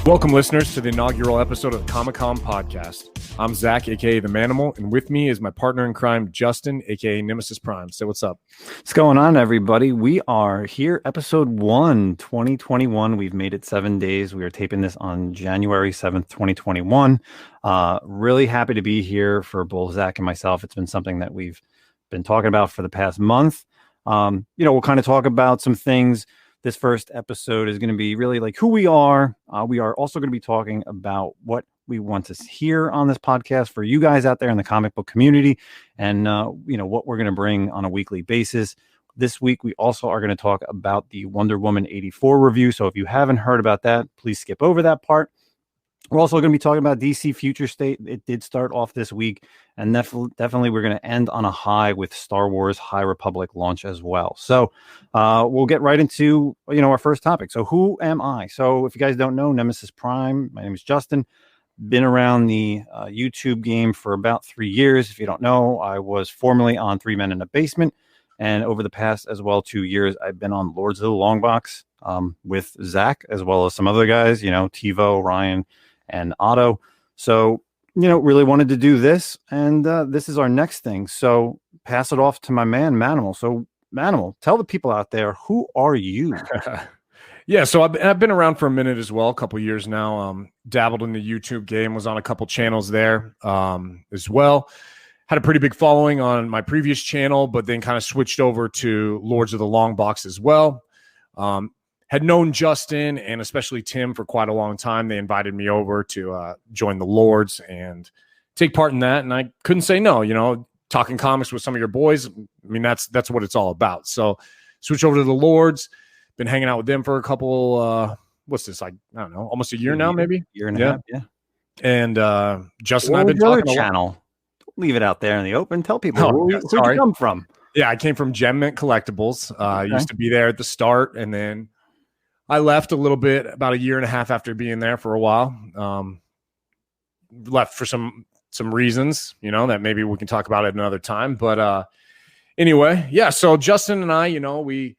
Welcome, listeners, to the inaugural episode of the Comic-Con podcast. I'm Zach, a.k.a. The Manimal, and with me is my partner in crime, Justin, a.k.a. Nemesis Prime. So what's up? What's going on, everybody? We are here, episode 1, 2021. We've made it 7 days. We are taping this on January 7th, 2021. Really happy to be here for both Zach and myself. It's been something that we've been talking about for the past month. We'll kind of talk about some things. This first episode is going to be really like who we are. We are also going to be talking about what we want to hear on this podcast for you guys out there in the comic book community, and what we're going to bring on a weekly basis. This week, we also are going to talk about the Wonder Woman 84 review. So if you haven't heard about that, please skip over that part. We're also going to be talking about DC Future State. It did start off this week, and definitely we're going to end on a high with Star Wars High Republic launch as well. So we'll get right into our first topic. So who am I? So if you guys don't know, Nemesis Prime, my name is Justin. Been around the YouTube game for about 3 years. If you don't know, I was formerly on Three Men in a Basement, and over the past as well 2 years, I've been on Lords of the Long Box with Zach, as well as some other guys, TiVo, Ryan, and Otto. So, really wanted to do this, and this is our next thing. So pass it off to my man, Manimal. So Manimal, tell the people out there, who are you? Yeah, so I've been around for a minute as well, a couple years now. Dabbled in the YouTube game, was on a couple channels there as well. Had a pretty big following on my previous channel, but then kind of switched over to Lords of the Long Box as well. Had known Justin and especially Tim for quite a long time. They invited me over to join the Lords and take part in that, and I couldn't say no. Talking comics with some of your boys, I mean, that's what it's all about. So switch over to the Lords. Been hanging out with them for a couple, what's this, like, I don't know, almost a year now, maybe? Year and a half, yeah. And Justin and I have been talking channel. Don't leave it out there in the open. Tell people where'd you come from? Yeah, I came from Gem Mint Collectibles. I used to be there at the start, and then I left a little bit, about a year and a half after being there for a while. Left for some reasons, that maybe we can talk about at another time. But anyway, yeah, so Justin and I, we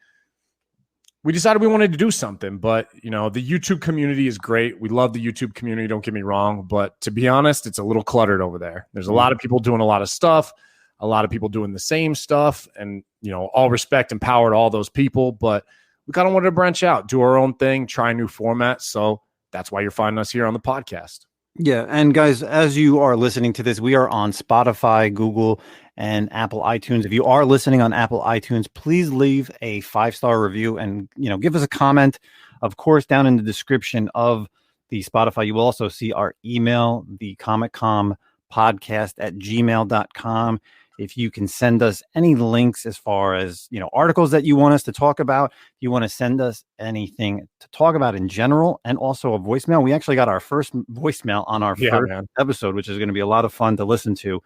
decided we wanted to do something, but the YouTube community is great. We love the YouTube community. Don't get me wrong, but to be honest, it's a little cluttered over there. There's a lot of people doing a lot of stuff, a lot of people doing the same stuff, and all respect and power to all those people. But we kind of wanted to branch out, do our own thing, try new formats. So that's why you're finding us here on the podcast. Yeah, and guys, as you are listening to this, we are on Spotify, Google, and Apple iTunes. If you are listening on Apple iTunes, please leave a 5-star review and give us a comment. Of course, down in the description of the Spotify, you will also see our email, the comiccom.podcast@gmail.com. If you can send us any links as far as articles that you want us to talk about, you want to send us anything to talk about in general, and also a voicemail. We actually got our first voicemail on our first episode, which is going to be a lot of fun to listen to.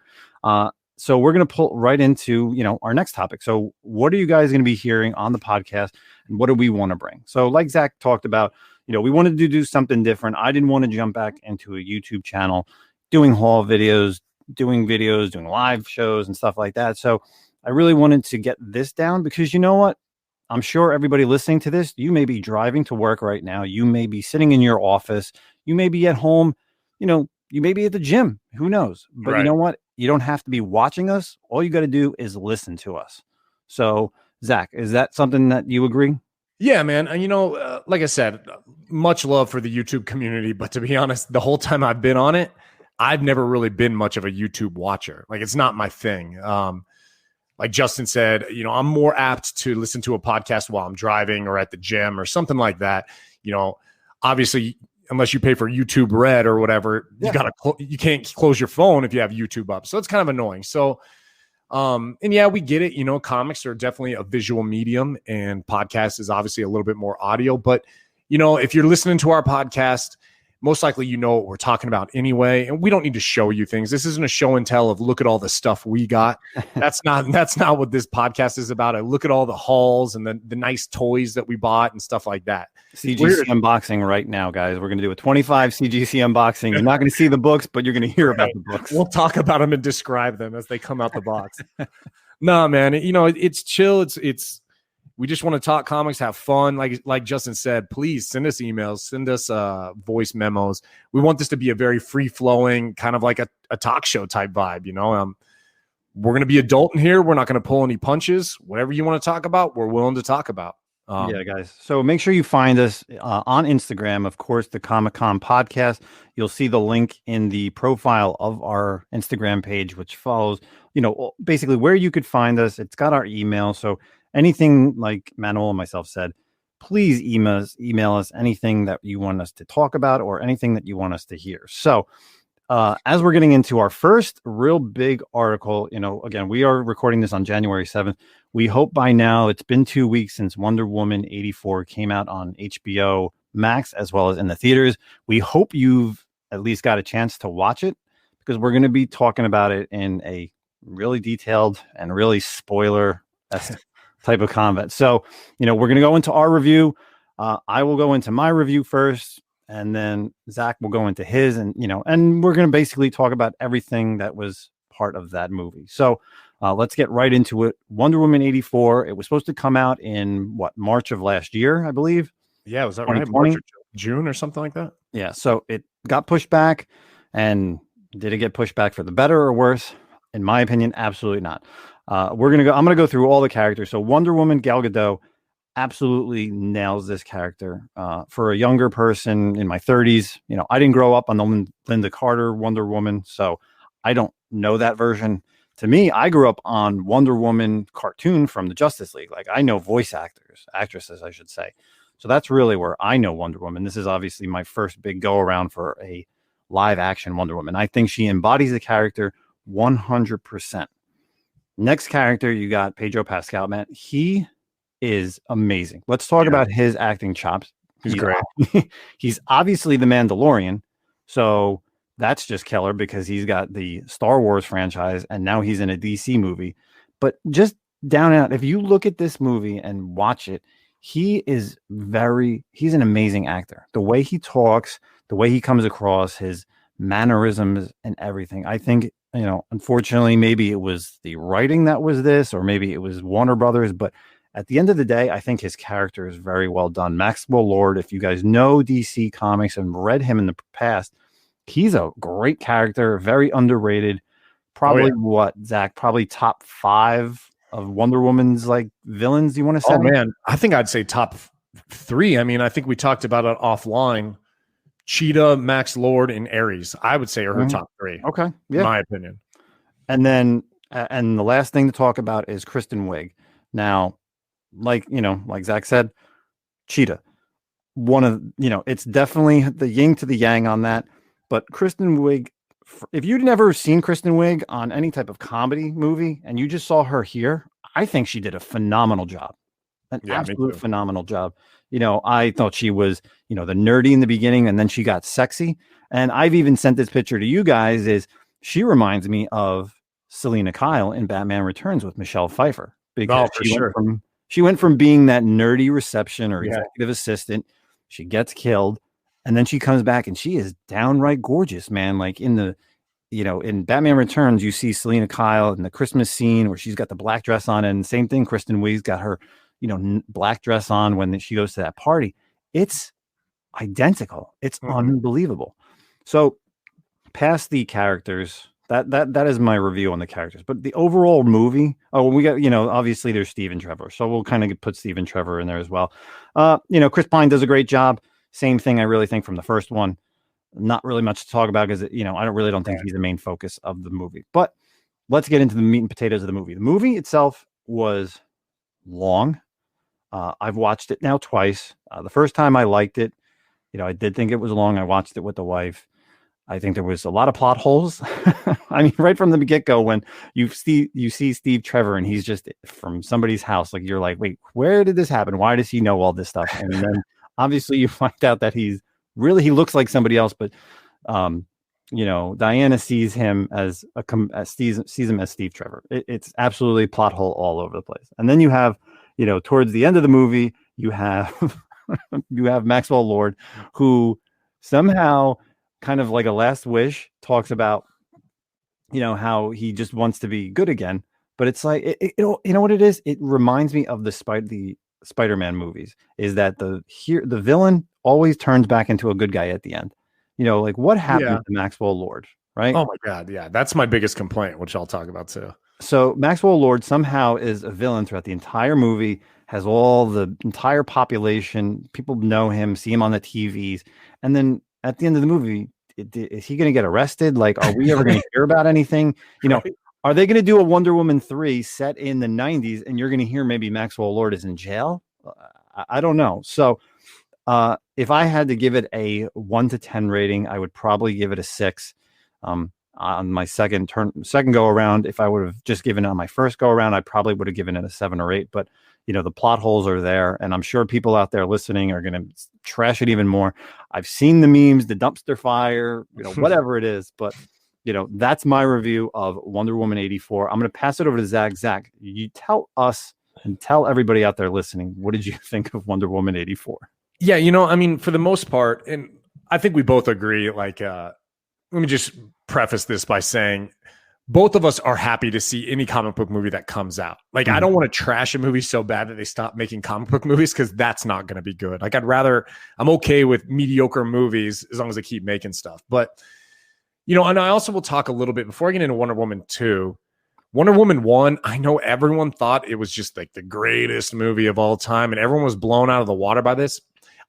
So we're going to pull right into our next topic. So what are you guys going to be hearing on the podcast, and what do we want to bring? So like Zach talked about, we wanted to do something different. I didn't want to jump back into a YouTube channel doing haul videos, doing live shows and stuff like that. So I really wanted to get this down, because you know what? I'm sure everybody listening to this, you may be driving to work right now. You may be sitting in your office. You may be at home. You may be at the gym. Who knows? But You know what? You don't have to be watching us. All you got to do is listen to us. So Zach, is that something that you agree? Yeah, man. And like I said, much love for the YouTube community. But to be honest, the whole time I've been on it, I've never really been much of a YouTube watcher. Like, it's not my thing. Like Justin said, I'm more apt to listen to a podcast while I'm driving or at the gym or something like that. Obviously, unless you pay for YouTube Red or whatever, you can't close your phone if you have YouTube up. So it's kind of annoying. So, and yeah, we get it. Comics are definitely a visual medium, and podcast is obviously a little bit more audio. But, if you're listening to our podcast, most likely what we're talking about anyway, and we don't need to show you things. This isn't a show and tell of look at all the stuff we got. That's not what this podcast is about. I look at all the hauls and the nice toys that we bought and stuff like that. CGC unboxing right now, guys. We're going to do a 25 CGC unboxing. You're not going to see the books, but you're going to hear about the books. We'll talk about them and describe them as they come out the box. No, man, it's chill. It's We just want to talk comics, have fun. Like Justin said, please send us emails, send us voice memos. We want this to be a very free flowing, kind of like a talk show type vibe. We're going to be adult in here. We're not going to pull any punches. Whatever you want to talk about, we're willing to talk about. Yeah, guys. So make sure you find us on Instagram, of course, the Comic Con podcast. You'll see the link in the profile of our Instagram page, which follows, basically where you could find us. It's got our email. So anything like Manuel and myself said, please email us anything that you want us to talk about or anything that you want us to hear. So as we're getting into our first real big article, again, we are recording this on January 7th. We hope by now, it's been 2 weeks since Wonder Woman 84 came out on HBO Max, as well as in the theaters. We hope you've at least got a chance to watch it, because we're going to be talking about it in a really detailed and really spoiler type of combat. So, we're going to go into our review. I will go into my review first, and then Zach will go into his, and we're going to basically talk about everything that was part of that movie. So let's get right into it. Wonder Woman 84. It was supposed to come out in March of last year, I believe. Yeah, was that right? March or June or something like that? Yeah, so it got pushed back. And did it get pushed back for the better or worse? In my opinion, absolutely not. I'm going to go through all the characters. So Wonder Woman, Gal Gadot, absolutely nails this character. For a younger person in my 30s, I didn't grow up on the Linda Carter Wonder Woman, so I don't know that version. To me, I grew up on Wonder Woman cartoon from the Justice League. Like, I know actresses, I should say. So that's really where I know Wonder Woman. This is obviously my first big go around for a live action Wonder Woman. I think she embodies the character 100%. Next character, you got Pedro Pascal, man. He is amazing. Let's talk about his acting chops. He's great. He's obviously the Mandalorian. So that's just killer, because he's got the Star Wars franchise and now he's in a DC movie. But just down and out, if you look at this movie and watch it, he's an amazing actor. The way he talks, the way he comes across, his mannerisms and everything. I think, unfortunately, maybe it was the writing that was this, or maybe it was Warner Brothers, but at the end of the day, I think his character is very well done. Maxwell Lord, if you guys know DC Comics and read him in the past, he's a great character, very underrated. Probably Zach? Probably top 5 of Wonder Woman's villains, you want to say? Oh man, I think I'd say top 3. I mean, I think we talked about it offline. Cheetah, Max Lord, and Ares, I would say, are her top 3. Okay, yeah, in my opinion. And then, and the last thing to talk about is Kristen Wiig. Now, like Zach said, Cheetah. It's definitely the yin to the yang on that. But Kristen Wiig, if you'd never seen Kristen Wiig on any type of comedy movie and you just saw her here, I think she did a phenomenal job. An absolute phenomenal job. I thought she was, the nerdy in the beginning, and then she got sexy. And I've even sent this picture to you guys. She reminds me of Selena Kyle in Batman Returns with Michelle Pfeiffer. Because she went from being that nerdy reception or executive assistant. She gets killed. And then she comes back and she is downright gorgeous, man. Like in Batman Returns, you see Selena Kyle in the Christmas scene where she's got the black dress on, and same thing, Kristen Wiig's got her, black dress on when she goes to that party. It's identical. It's unbelievable. So past the characters, that is my review on the characters. But the overall movie, we got, obviously there's Steve and Trevor. So we'll kind of put Steve and Trevor in there as well. Chris Pine does a great job. Same thing, I really think, from the first one. Not really much to talk about because, I don't think he's the main focus of the movie. But let's get into the meat and potatoes of the movie. The movie itself was long. I've watched it now twice. The first time I liked it. I did think it was long. I watched it with the wife. I think there was a lot of plot holes. I mean, right from the get-go, when you see Steve Trevor and he's just from somebody's house, like, you're like, wait, where did this happen? Why does he know all this stuff? And then obviously you find out that he looks like somebody else, but Diana sees him as sees him as Steve Trevor. It's absolutely plot hole all over the place. And then you have, towards the end of the movie, you have Maxwell Lord, who somehow, kind of like a last wish, talks about, how he just wants to be good again. But it's like, you know what it is? It reminds me of the Spider-Man movies is that the villain always turns back into a good guy at the end. You know, like what happened to Maxwell Lord, right? Oh my God. Yeah. That's my biggest complaint, which I'll talk about too. So Maxwell Lord somehow is a villain throughout the entire movie, has all the entire population. People know him, see him on the TVs. And then at the end of the movie, is he going to get arrested? Like, are we ever going to hear about anything? You know, are they going to do a Wonder Woman 3 set in the 90s and you're going to hear maybe Maxwell Lord is in jail? I don't know. So if I had to give it a 1 to 10 rating, I would probably give it a 6. On my second go around, if I would have just given it on my first go around, I probably would have given it a 7 or 8. But you know, the plot holes are there, and I'm sure people out there listening are going to trash it even more. I've seen the memes, the dumpster fire, you know, whatever it is. But you know, that's my review of Wonder Woman 84. I'm going to pass it over to Zach. Zach, you tell us and tell everybody out there listening, what did you think of Wonder Woman 84? Yeah, you know, I mean, for the most part, and I think we both agree, like, let me just preface this by saying both of us are happy to see any comic book movie that comes out. Like, I don't want to trash a movie so bad that they stop making comic book movies, because that's not going to be good. Like, I'm okay with mediocre movies as long as they keep making stuff. But, you know, and I also will talk a little bit before I get into Wonder Woman 2. Wonder Woman 1, I know everyone thought it was just like the greatest movie of all time, and everyone was blown out of the water by this.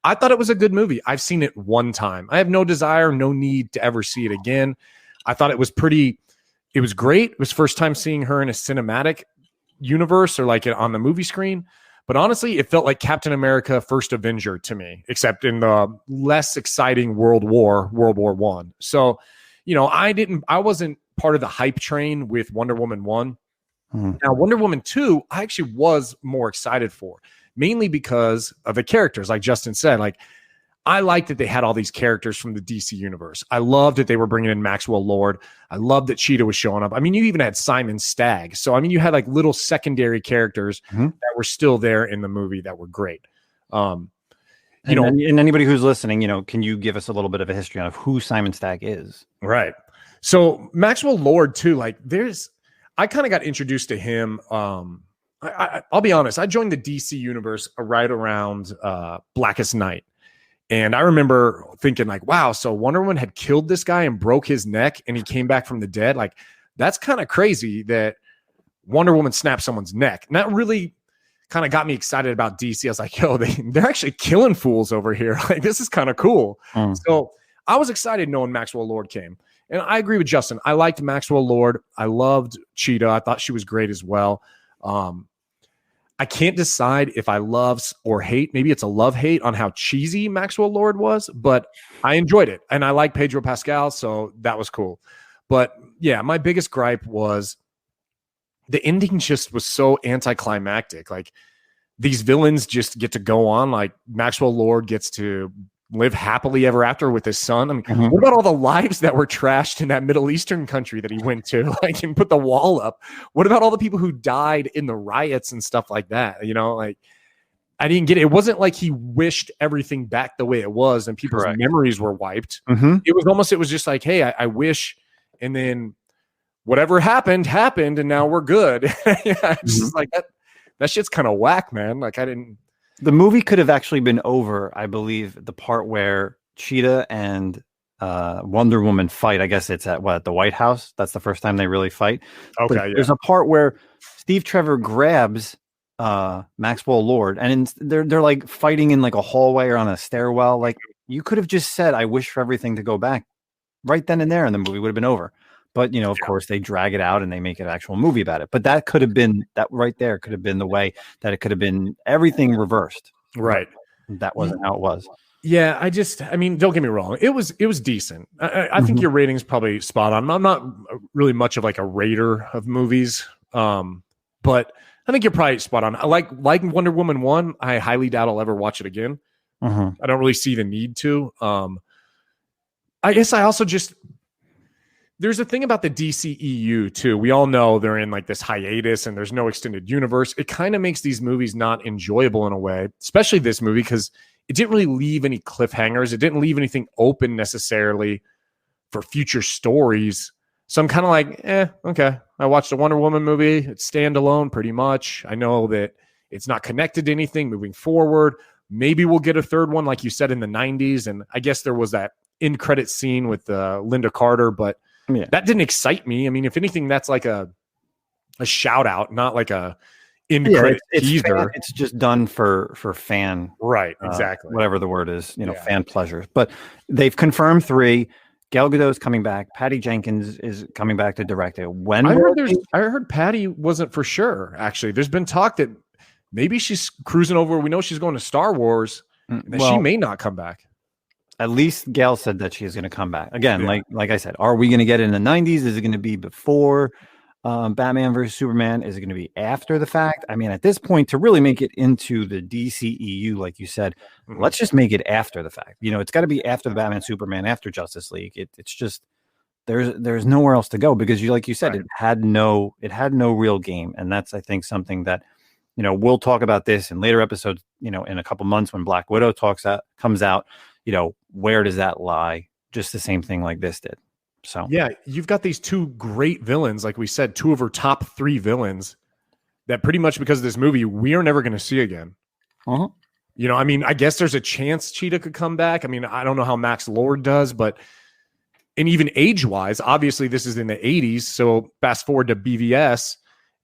I thought it was a good movie. I've seen it one time. I have no desire, no need to ever see it again. I thought it was great. It was first time seeing her in a cinematic universe or like on the movie screen. But honestly, it felt like Captain America First Avenger to me, except in the less exciting World War I. So, you know, I wasn't part of the hype train with Wonder Woman 1. Now, Wonder Woman 2, I actually was more excited for, mainly because of the characters. Like Justin said, like, I liked that they had all these characters from the DC universe. I loved that they were bringing in Maxwell Lord. I loved that Cheetah was showing up. I mean, you even had Simon Stagg. So, I mean, you had like little secondary characters that were still there in the movie that were great. And anybody who's listening, you know, can you give us a little bit of a history on who Simon Stagg is? Right. So Maxwell Lord too, like I kind of got introduced to him. I'll be honest. I joined the DC universe right around Blackest Night. And I remember thinking like, wow, so Wonder Woman had killed this guy and broke his neck and he came back from the dead. Like, that's kind of crazy that Wonder Woman snapped someone's neck. And that really kind of got me excited about DC. I was like, yo, they're actually killing fools over here. Like, this is kind of cool. So I was excited knowing Maxwell Lord came. And I agree with Justin. I liked Maxwell Lord. I loved Cheetah. I thought she was great as well. I can't decide if I love or hate. Maybe it's a love-hate on how cheesy Maxwell Lord was, but I enjoyed it. And I like Pedro Pascal, so that was cool. But yeah, my biggest gripe was the ending just was so anticlimactic. Like, these villains just get to go on. Like, Maxwell Lord gets to live happily ever after with his son. I mean, what about all the lives that were trashed in that Middle Eastern country that he went to, like, and put the wall up? What about all the people who died in the riots and stuff like that? You know, like, I didn't get it. It wasn't like he wished everything back the way it was and people's memories were wiped. It was just like, hey, I wish, and then whatever happened, and now we're good. It's just like that shit's kind of whack, man. Like, the movie could have actually been over, I believe, the part where Cheetah and Wonder Woman fight. I guess it's at the White House. That's the first time they really fight. Okay, but there's a part where Steve Trevor grabs Maxwell Lord, and they're like fighting in like a hallway or on a stairwell. Like, you could have just said, "I wish for everything to go back," right then and there, and the movie would have been over. But, you know, of course, they drag it out and they make an actual movie about it. But that could have been, that right there could have been the way that it could have been everything reversed. Right. That wasn't how it was. Yeah, I mean, don't get me wrong. It was decent. I think your rating's probably spot on. I'm not really much of like a rater of movies. But I think you're probably spot on. I like Wonder Woman 1. I highly doubt I'll ever watch it again. I don't really see the need to. I guess I also just, there's a thing about the DCEU too. We all know they're in like this hiatus and there's no extended universe. It kind of makes these movies not enjoyable in a way, especially this movie, because it didn't really leave any cliffhangers. It didn't leave anything open necessarily for future stories. So I'm kind of like, okay. I watched a Wonder Woman movie. It's standalone pretty much. I know that It's not connected to anything moving forward. Maybe we'll get a third one, like you said, in the 90s. And I guess there was that in credit scene with Linda Carter, but that didn't excite me. I mean, if anything, that's like a shout out, not like a in credit teaser. It's just done for fan, right? Exactly. Whatever the word is, fan pleasure. But they've confirmed 3. Gal Gadot's coming back. Patty Jenkins is coming back to direct it. I heard Patty wasn't for sure. Actually, there's been talk that maybe she's cruising over. We know she's going to Star Wars. And she may not come back. At least Gal said that she is going to come back again. Like I said, are we going to get it in the 90s? Is it going to be before Batman versus Superman? Is it going to be after the fact? I mean, at this point, to really make it into the DCEU, like you said, let's just make it after the fact. It's got to be after the Batman Superman, after Justice League. It's just there's nowhere else to go because like you said, it had no real game, and that's I think something that we'll talk about this in later episodes. In a couple months when Black Widow comes out. Where does that lie? Just the same thing like this did. So yeah, you've got these 2 great villains, like we said, 2 of her top 3 villains that pretty much because of this movie we are never going to see again. I mean, I guess there's a chance Cheetah could come back. I mean, I don't know how Max Lord does, but and even age-wise, obviously this is in the 80s. So fast forward to BVS,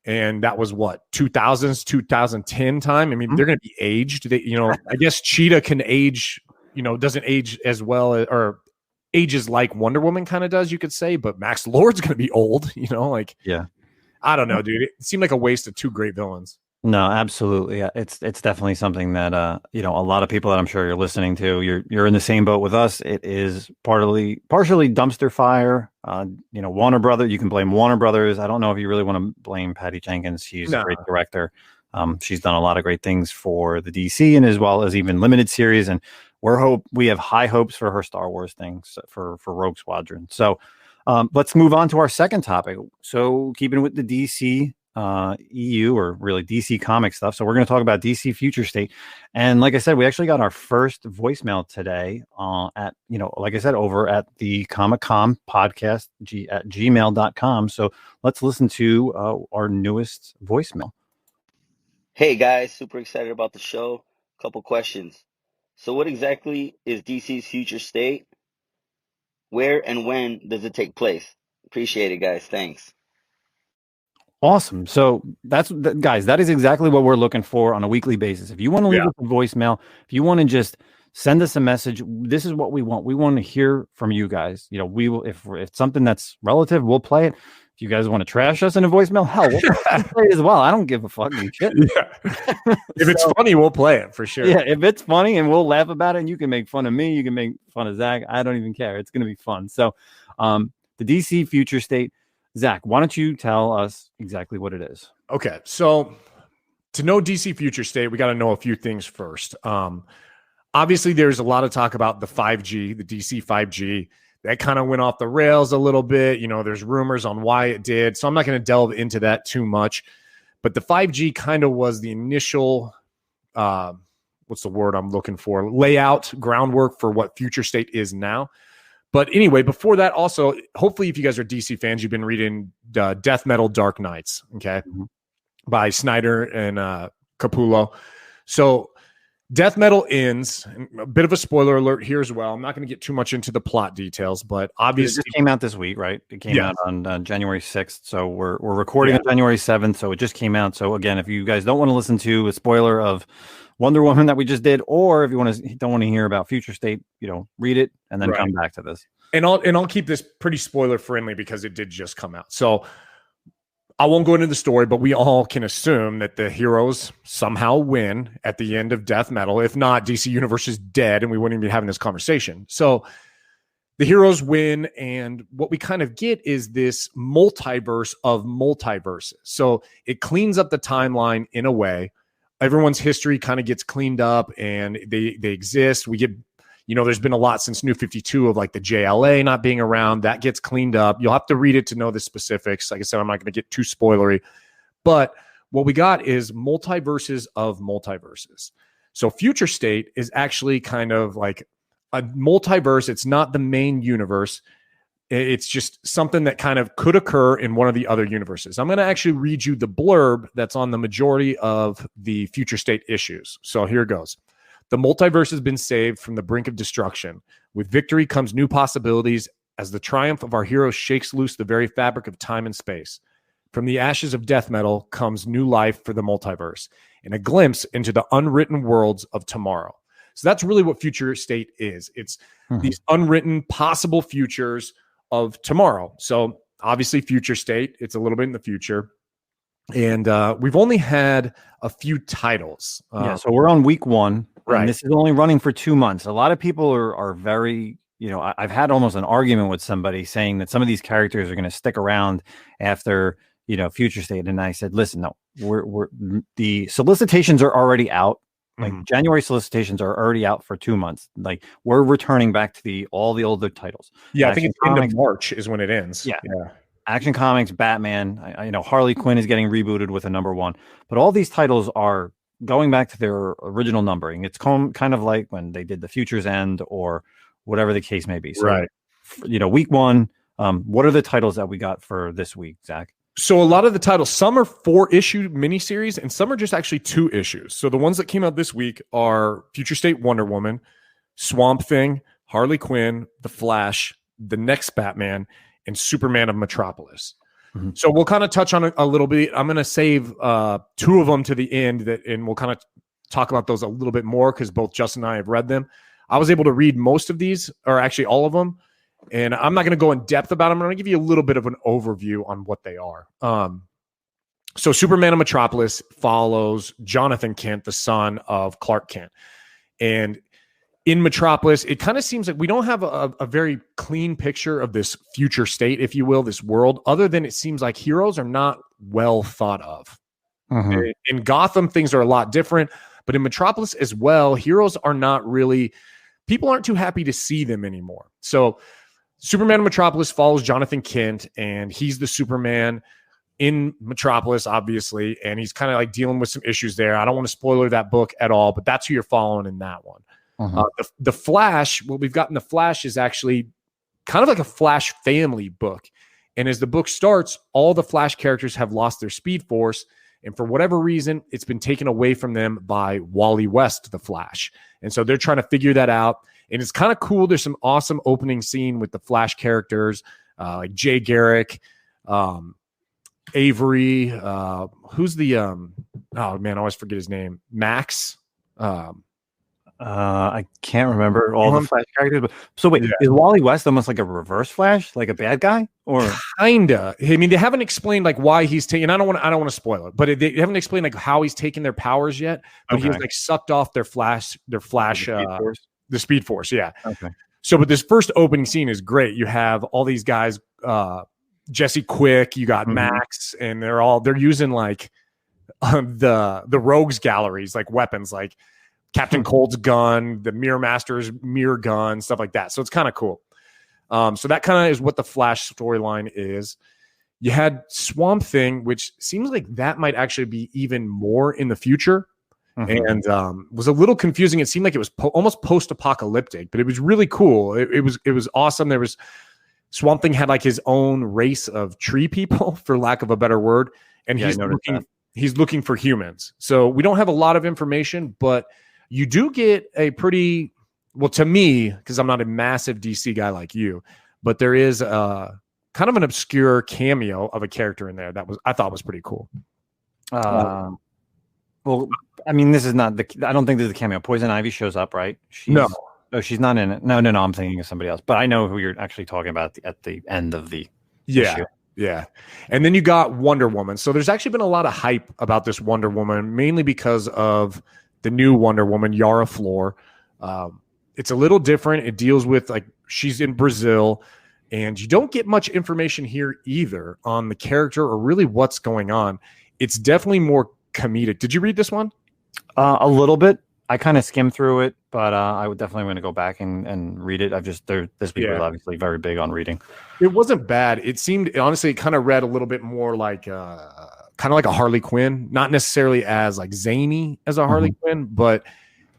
and that was what 2000s, 2010 time. I mean, they're going to be aged. I guess Cheetah can age. Doesn't age as well or ages like Wonder Woman kind of does, you could say, but Max Lord's going to be old, I don't know, dude. It seemed like a waste of 2 great villains. No, absolutely. Yeah, it's definitely something that, a lot of people that I'm sure you're listening to, you're in the same boat with us. It is partially dumpster fire. Warner Brothers, you can blame Warner Brothers. I don't know if you really want to blame Patty Jenkins. She's a great director. She's done a lot of great things for the DC and as well as even limited series. And we have high hopes for her Star Wars things for Rogue Squadron. So let's move on to our second topic. So keeping with the DC EU or really DC comic stuff. So we're going to talk about DC Future State. And like I said, we actually got our first voicemail today like I said, over at the Comic-Con podcast at gmail.com. So let's listen to our newest voicemail. Hey guys, super excited about the show. Couple questions. So what exactly is DC's Future State? Where and when does it take place? Appreciate it, guys. Thanks. Awesome. So guys, that is exactly what we're looking for on a weekly basis. If you want to leave us a voicemail, if you want to just send us a message, this is what we want. We want to hear from you guys. We will, if it's something that's relative, we'll play it. If you guys want to trash us in a voicemail, hell, we'll play it as well. I don't give a fuck. Shit. If it's funny, we'll play it for sure. Yeah, if it's funny and we'll laugh about it, and you can make fun of me, you can make fun of Zach. I don't even care. It's going to be fun. So the DC Future State, Zach, why don't you tell us exactly what it is? Okay, so to know DC Future State, we got to know a few things first. Obviously, there's a lot of talk about the 5G, the DC 5G. That kind of went off the rails a little bit. There's rumors on why it did. So I'm not going to delve into that too much. But the 5G kind of was the initial, what's the word I'm looking for? Layout, groundwork for what Future State is now. But anyway, before that, also, hopefully, if you guys are DC fans, you've been reading Death Metal Dark Knights, okay, by Snyder and Capullo. So Death Metal ends, a bit of a spoiler alert here as well. I'm not going to get too much into the plot details, but obviously it came out this week, right? It came out on January 6th. So we're recording on January 7th. So it just came out. So again, if you guys don't want to listen to a spoiler of Wonder Woman that we just did, or if you don't want to hear about Future State, read it and then come back to this. And I'll keep this pretty spoiler friendly because it did just come out. So I won't go into the story, but we all can assume that the heroes somehow win at the end of Death Metal. If not, DC Universe is dead and we wouldn't even be having this conversation. So the heroes win, and what we kind of get is this multiverse of multiverses. So it cleans up the timeline in a way. Everyone's history kind of gets cleaned up and they exist. We get, there's been a lot since New 52 of like the JLA not being around. That gets cleaned up. You'll have to read it to know the specifics. Like I said, I'm not going to get too spoilery. But what we got is multiverses of multiverses. So Future State is actually kind of like a multiverse. It's not the main universe, It's just something that kind of could occur in one of the other universes. I'm going to actually read you the blurb that's on the majority of the Future State issues. So here it goes. The multiverse has been saved from the brink of destruction. With victory comes new possibilities as the triumph of our hero shakes loose the very fabric of time and space. From the ashes of death metal comes new life for the multiverse and a glimpse into the unwritten worlds of tomorrow. So that's really what Future State is. It's these unwritten possible futures of tomorrow. So obviously Future State, it's a little bit in the future. And we've only had a few titles. So we're on week 1. Right. And this is only running for 2 months. A lot of people are very, I've had almost an argument with somebody saying that some of these characters are going to stick around after, Future State. And I said, listen, no, we're the solicitations are already out. Like January solicitations are already out for 2 months. Like we're returning back to all the older titles. Yeah, I think it's end of March is when it ends. Yeah. Action Comics, Batman. I Harley Quinn is getting rebooted with a number 1, but all these titles are going back to their original numbering. It's kind of like when they did the Future's End or whatever the case may be. So, right. Week 1. What are the titles that we got for this week, Zach? So a lot of the titles, some are 4-issue miniseries and some are just actually 2 issues. So the ones that came out this week are Future State Wonder Woman, Swamp Thing, Harley Quinn, The Flash, The Next Batman, and Superman of Metropolis. So we'll kind of touch on it a little bit. I'm going to save 2 of them to the end, and we'll kind of talk about those a little bit more because both Justin and I have read them. I was able to read most of these, or actually all of them, and I'm not going to go in depth about them. I'm going to give you a little bit of an overview on what they are. So Superman of Metropolis follows Jonathan Kent, the son of Clark Kent. And in Metropolis, it kind of seems like we don't have a very clean picture of this future state, if you will, this world, other than it seems like heroes are not well thought of. In Gotham, things are a lot different, but in Metropolis as well, heroes are not really, people aren't too happy to see them anymore. So Superman of Metropolis follows Jonathan Kent, and he's the Superman in Metropolis, obviously, and he's kind of like dealing with some issues there. I don't want to spoiler that book at all, but that's who you're following in that one. The Flash, what we've got in The Flash is actually kind of like a Flash family book. And as the book starts, all the Flash characters have lost their Speed Force. And for whatever reason, it's been taken away from them by Wally West, the Flash. And so they're trying to figure that out. And it's kind of cool. There's some awesome opening scene with the Flash characters, like Jay Garrick, Avery, who's the, oh man, I always forget his name. Max. I can't remember all the Flash characters. But so wait, is Wally West almost like a reverse Flash, like a bad guy, or kinda? I mean, they haven't explained like why he's taking. I don't want to spoil it, but they haven't explained like how he's taking their powers yet. But he was like sucked off their Flash, the Speed Force. Yeah. Okay. So, but this first opening scene is great. You have all these guys, Jesse Quick. You got Max, and they're using like the rogues galleries, like weapons, like Captain Cold's gun, the Mirror Master's mirror gun, stuff like that. So it's kind of cool. So that kind of is what the Flash storyline is. You had Swamp Thing, which seems like that might actually be even more in the future. And was a little confusing. It seemed like it was almost post-apocalyptic, but it was really cool. It was awesome. There was Swamp Thing had like his own race of tree people, for lack of a better word. And he's looking for humans. So we don't have a lot of information, but you do get a pretty, well, to me, because I'm not a massive DC guy like you, but there is a kind of an obscure cameo of a character in there that I thought was pretty cool. Well, I mean, this is not I don't think there's a cameo. Poison Ivy shows up, right? No, she's not in it. No, I'm thinking of somebody else. But I know who you're actually talking about at the end of the issue. Yeah. And then you got Wonder Woman. So there's actually been a lot of hype about this Wonder Woman, mainly because of the new Wonder Woman, Yara Flor. It's a little different. It deals with like she's in Brazil, and you don't get much information here either on the character or really what's going on. It's definitely more comedic. Did you read this one? A little bit. I kind of skimmed through it, but I would definitely want to go back and read it. This week was obviously very big on reading. It wasn't bad. It seemed, honestly, it kind of read a little bit more like kind of like a Harley Quinn, not necessarily as like zany as a Harley Quinn, but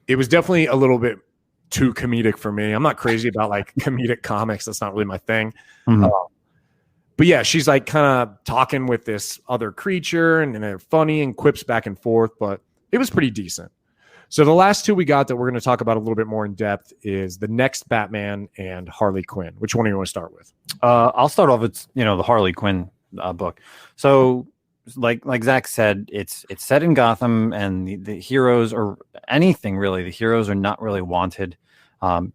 it was definitely a little bit too comedic for me. I'm not crazy about like comedic comics. That's not really my thing. Mhm. But yeah, she's like kind of talking with this other creature and they're funny and quips back and forth, but it was pretty decent. So the last two we got that we're going to talk about a little bit more in depth is the Next Batman and Harley Quinn. Which one do you want to start with? I'll start off with the Harley Quinn book. So like Zach said, it's set in Gotham, and the heroes, or anything really, the heroes are not really wanted.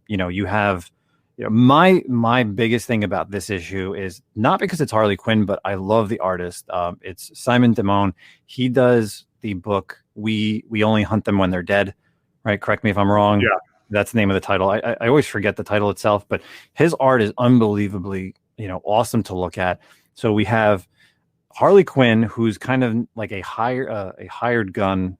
You have my biggest thing about this issue is not because it's Harley Quinn, but I love the artist. It's Simon Dimone. He does the book We Only Hunt Them When They're Dead, right? Correct me if I'm wrong. Yeah, that's the name of the title. I always forget the title itself, but his art is unbelievably awesome to look at. So we have Harley Quinn, who's kind of like a hired gun,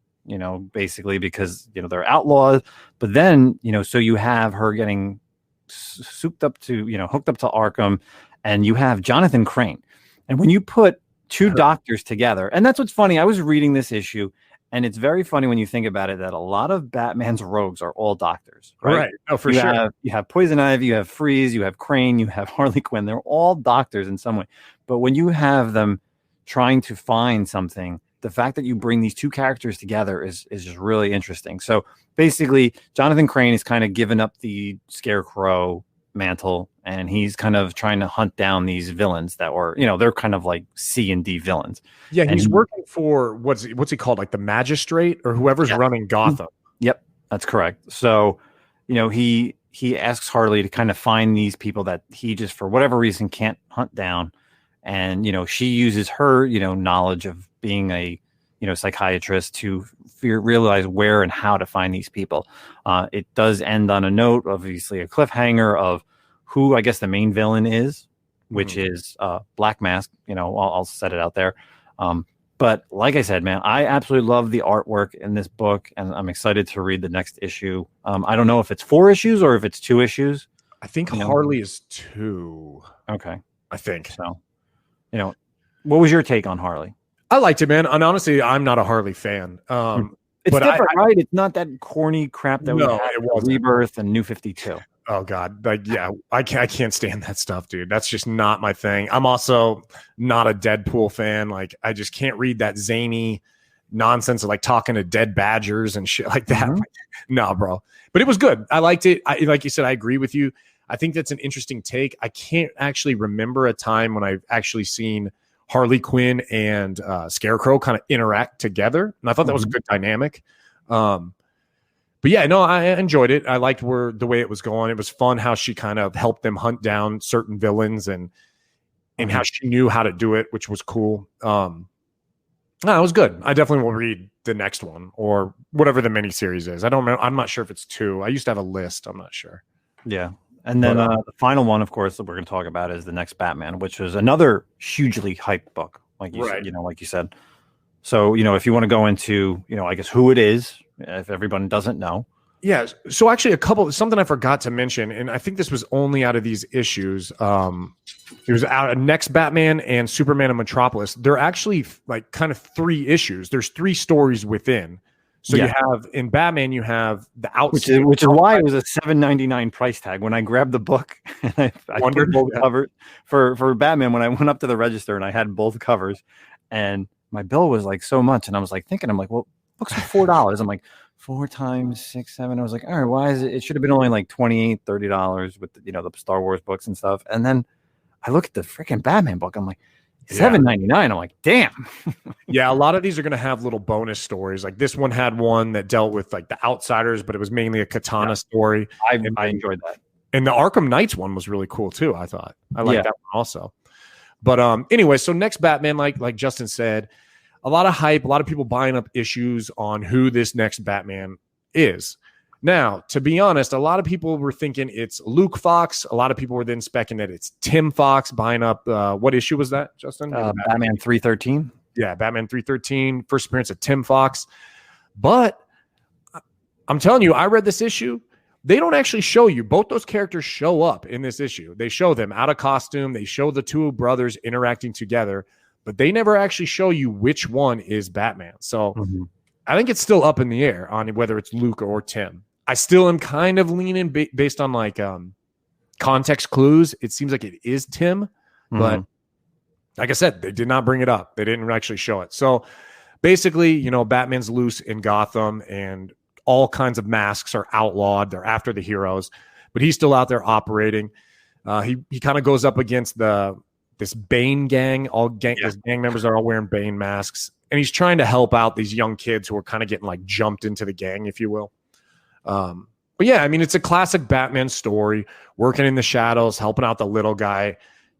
basically, because they're outlaws. But then so you have her getting hooked up to Arkham, and you have Jonathan Crane. And when you put two doctors together, and that's what's funny, I was reading this issue, and it's very funny when you think about it, that a lot of Batman's rogues are all doctors, right? Oh, for sure. You have Poison Ivy, you have Freeze, you have Crane, you have Harley Quinn. They're all doctors in some way. But when you have them trying to find something, the fact that you bring these two characters together is just really interesting. So basically, Jonathan Crane is kind of given up the Scarecrow mantle, and he's kind of trying to hunt down these villains that were, they're kind of like C and D villains. Yeah, he's working for what's he called, like the magistrate or whoever's running Gotham. Yep, that's correct. So, he asks Harley to kind of find these people that he just for whatever reason can't hunt down, and she uses her knowledge of being a psychiatrist to realize where and how to find these people. It does end on a note, obviously a cliffhanger of who I guess the main villain is, which is Black Mask. I'll set it out there. But like I said, man, I absolutely love the artwork in this book, and I'm excited to read the next issue. I don't know if it's 4 issues or if it's 2 issues. I think Harley is 2. Okay. I think so. What was your take on Harley? I liked it, man. And honestly, I'm not a Harley fan. It's but different, right? It's not that corny crap that we had it wasn't. Rebirth and New 52. Oh God, like yeah, I can't stand that stuff, dude. That's just not my thing. I'm also not a Deadpool fan. Like I just can't read that zany nonsense of like talking to dead badgers and shit like that. Like, no, bro. But it was good. I liked it. Like you said, I agree with you. I think that's an interesting take. I can't actually remember a time when I've actually seen Harley Quinn and Scarecrow kind of interact together, and I thought that was a good dynamic. But yeah, no, I enjoyed it. I liked the way it was going. It was fun how she kind of helped them hunt down certain villains and how she knew how to do it, which was cool. No, it was good. I definitely will read the next one or whatever the miniseries is. I don't know. I'm not sure if it's 2. I used to have a list. I'm not sure. Yeah. And then the final one, of course, that we're going to talk about is the Next Batman, which is another hugely hyped book, like you said, like you said. So, if you want to go into, I guess who it is, if everyone doesn't know. Yeah. So actually something I forgot to mention, and I think this was only out of these issues. It was out of Next Batman and Superman and Metropolis. They're actually like kind of 3 issues. There's 3 stories within. So you have in Batman, you have the outside, which is why it was a $7.99 price tag. When I grabbed the book, and I wondered both covers for Batman. When I went up to the register and I had both covers, and my bill was like so much, and I was like thinking, I'm like, well, books are $4. I'm like 4 times 6, 7. I was like, all right, why is it? It should have been only like $28, $30 with the Star Wars books and stuff. And then I look at the freaking Batman book. I'm like, $7.99. I'm like, damn. Yeah, a lot of these are going to have little bonus stories. Like this one had one that dealt with like the Outsiders, but it was mainly a Katana story. I enjoyed that. And the Arkham Knights one was really cool too. I thought I liked that one also. But anyway, so Next Batman, like Justin said, a lot of hype, a lot of people buying up issues on who this next Batman is. Now, to be honest, a lot of people were thinking it's Luke Fox. A lot of people were then speculating that it's Tim Fox buying up. What issue was that, Justin? Batman 313. Yeah, Batman 313, first appearance of Tim Fox. But I'm telling you, I read this issue. They don't actually show you. Both those characters show up in this issue. They show them out of costume. They show the 2 brothers interacting together, but they never actually show you which one is Batman. So I think it's still up in the air on whether it's Luke or Tim. I still am kind of leaning based on like context clues. It seems like it is Tim, but like I said, they did not bring it up. They didn't actually show it. So basically, Batman's loose in Gotham and all kinds of masks are outlawed. They're after the heroes, but he's still out there operating. He kind of goes up against this Bane gang. His gang members are all wearing Bane masks, and he's trying to help out these young kids who are kind of getting like jumped into the gang, if you will. But yeah, I mean, it's a classic Batman story, working in the shadows, helping out the little guy.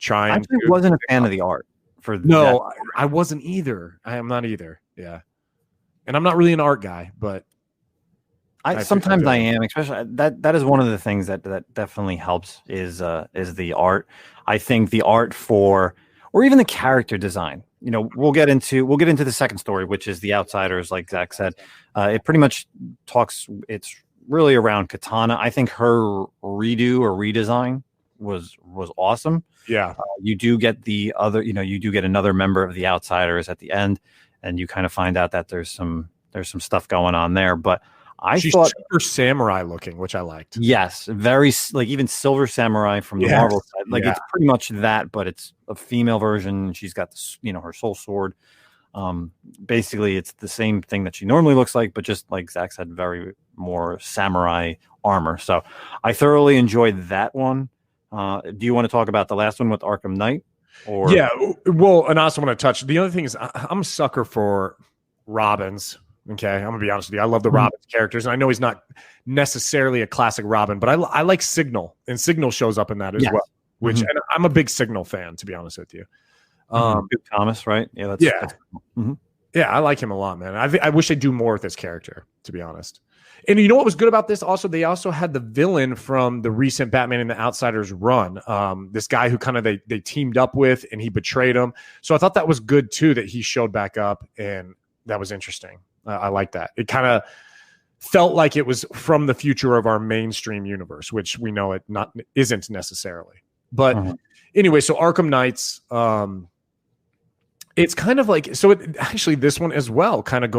I actually wasn't a fan of the art for no, I wasn't either. I am not either. Yeah, and I'm not really an art guy, but sometimes I am. Especially that is one of the things that definitely helps is the art. I think the art or even the character design. We'll get into the second story, which is the Outsiders. Like Zach said, it pretty much talks. It's really around Katana. I think her redo or redesign was awesome. Yeah, you do get you do get another member of the Outsiders at the end, and you kind of find out that there's some stuff going on there. But she's thought super samurai looking, which I liked. Yes, very like even Silver Samurai from the Marvel side. Like it's pretty much that, but it's a female version. She's got this, her soul sword. Basically, it's the same thing that she normally looks like, but just like Zach said, very more samurai armor. So I thoroughly enjoyed that one. Do you want to talk about the last one with Arkham Knight? Or yeah, well, and I also want to touch. The other thing is, I'm a sucker for Robins. Okay, I'm gonna be honest with you. I love the Robin's characters, and I know he's not necessarily a classic Robin, but I like Signal, and Signal shows up in that as well. Which and I'm a big Signal fan, to be honest with you. Thomas, right? Yeah, that's yeah, I like him a lot, man. I wish they'd do more with this character, to be honest. And you know what was good about this? Also, they also had the villain from the recent Batman and the Outsiders run. This guy who kind of they teamed up with, and he betrayed him. So I thought that was good too that he showed back up, and that was interesting. I like that. It kind of felt like it was from the future of our mainstream universe, which we know it isn't necessarily. But anyway, so Arkham Knights, it's kind of like, so actually this one as well kind of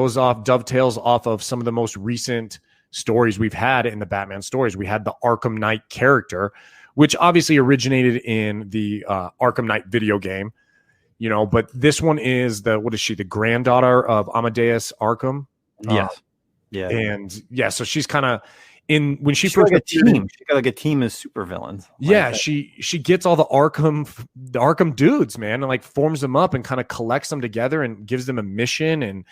dovetails off of some of the most recent stories we've had in the Batman stories. We had the Arkham Knight character, which obviously originated in the Arkham Knight video game. But this one is the granddaughter of Amadeus Arkham? Yes. So she's kind of when she first got a team. She got like a team of supervillains. Yeah, she gets all the Arkham dudes, man, and like forms them up and kind of collects them together and gives them a mission. And